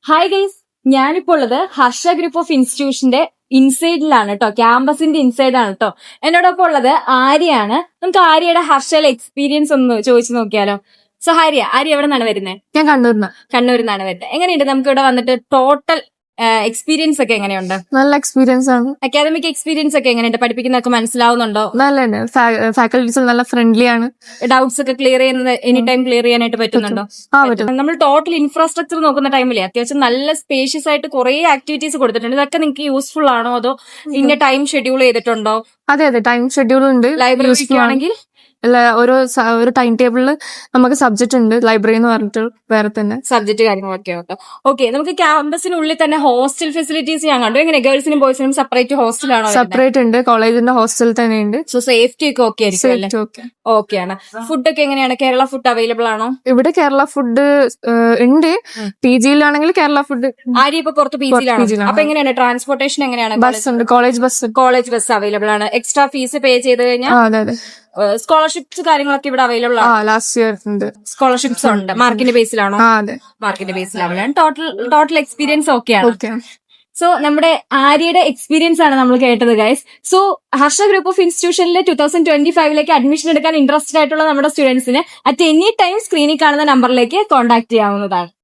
Hi guys, ഞാനിപ്പോൾ ഉള്ളത് Harsh group of ഇൻസ്റ്റിറ്റ്യൂഷന്റെ ഇൻസൈഡിലാണ് കേട്ടോ, ക്യാമ്പസിന്റെ ഇൻസൈഡാണ് കേട്ടോ. എന്നോടൊപ്പം ഉള്ളത് ആര്യയാണ്. നമുക്ക് ആര്യയുടെ ഹർഷയിലെ എക്സ്പീരിയൻസ് ഒന്ന് ചോദിച്ചു നോക്കിയാലോ. സോ ആര്യ എവിടെ നിന്നാണ് വരുന്നത്? ഞാൻ കണ്ണൂരിൽ നിന്നാണ് വരുന്നത്. എങ്ങനെയുണ്ട് നമുക്ക് ഇവിടെ വന്നിട്ട് ടോട്ടൽ എക്സ്പീരിയൻസ് ഒക്കെ എങ്ങനെയുണ്ട്? നല്ല എക്സ്പീരിയൻസ് ആണ്. അക്കാദമിക് എക്സ്പീരിയൻസ് ഒക്കെ എങ്ങനെയുണ്ട്? പഠിപ്പിക്കുന്നതൊക്കെ മനസ്സിലാവുന്നുണ്ടോ? നല്ല ഫാക്കൽറ്റീസ് നല്ല ഫ്രണ്ട്ലി ആണ്. ഡൗട്ട്സ് ഒക്കെ ക്ലിയർ ചെയ്യുന്നത് എനി ടൈം ക്ലിയർ ചെയ്യാനായിട്ട് പറ്റുന്നുണ്ടോ? പറ്റും. നമ്മൾ ടോട്ടൽ ഇൻഫ്രാസ്ട്രക്ചർ നോക്കുന്ന ടൈമിലെ അത്യാവശ്യം നല്ല സ്പേഷ്യസ് ആയിട്ട് കുറെ ആക്ടിവിറ്റീസ് കൊടുത്തിട്ടുണ്ട്. ഇതൊക്കെ നിങ്ങൾക്ക് യൂസ്ഫുൾ ആണോ, അതോ ഇന്ന ടൈം ഷെഡ്യൂൾ ചെയ്തിട്ടുണ്ടോ? അതെ ടൈം ഷെഡ്യൂൾ ഉണ്ട്. ലൈബ്രറി ആണെങ്കിൽ ഒരു ടൈം ടേബിളിൽ നമുക്ക് സബ്ജക്ട് ഉണ്ട്. ലൈബ്രറി എന്ന് പറഞ്ഞിട്ട് വേറെ തന്നെ സബ്ജക്ട് കാര്യങ്ങളൊക്കെ ഉണ്ട്. ഓക്കെ, നമുക്ക് ക്യാമ്പസിനുള്ളിൽ തന്നെ ഹോസ്റ്റൽ ഫെസിലിറ്റീസ് ഞാൻ കണ്ടു. എങ്ങനെ ഗേൾസിനും ബോയ്സിനും സെപ്പറേറ്റ് ഹോസ്റ്റലാണോ? സെപ്പറേറ്റ് ഉണ്ട്. കോളേജിന്റെ ഹോസ്റ്റൽ തന്നെ ഉണ്ട്. സോ സേഫ്റ്റി ഒക്കെ ഓക്കെ ആയിരിക്കും? ഓക്കെ ആണ്. ഫുഡൊക്കെ എങ്ങനെയാണ്? കേരള ഫുഡ് അവൈലബിൾ ആണോ? ഇവിടെ കേരള ഫുഡ് ഉണ്ട്. പി ജിയിലാണെങ്കിൽ കേരള ഫുഡ്. ആര്യ ഇപ്പൊ പുറത്ത് പി ജിയിലാണ്. അപ്പൊ എങ്ങനെയാണ് ട്രാൻസ്പോർട്ടേഷൻ എങ്ങനെയാണ്? ബസ് ഉണ്ട്, കോളേജ് ബസ് അവൈലബിൾ ആണ്. എക്സ്ട്രാ ഫീസ് പേ ചെയ്ത് കഴിഞ്ഞാൽ അതെ സ്കോളർഷിപ്സ് കാര്യങ്ങളൊക്കെ ഇവിടെ അവൈലബിൾ ആണ്. ലാസ്റ്റ് ഇയർ ഉണ്ട്. സ്കോളർഷിപ്സ് ഉണ്ട്. മാർക്കിന്റെ ബേസിലാണോ? അതെ, മാർക്കിന്റെ ബേസിലാണ്. ടോട്ടൽ എക്സ്പീരിയൻസ് ഓക്കെയാണ്. സോ നമ്മുടെ ആര്യയുടെ എക്സ്പീരിയൻസ് ആണ് നമ്മൾ കേട്ടത് guys. So Harsha group of ഇൻസ്റ്റിറ്റ്യൂഷനിലെ 2025 അഡ്മിഷൻ എടുക്കാൻ ഇൻട്രസ്റ്റഡ് ആയിട്ടുള്ള നമ്മുടെ സ്റ്റുഡൻസിന് അറ്റ് എനി ടൈം സ്ക്രീനിൽ കാണുന്ന നമ്പറിലേക്ക് കോൺടാക്ട് ചെയ്യാവുന്നതാണ്.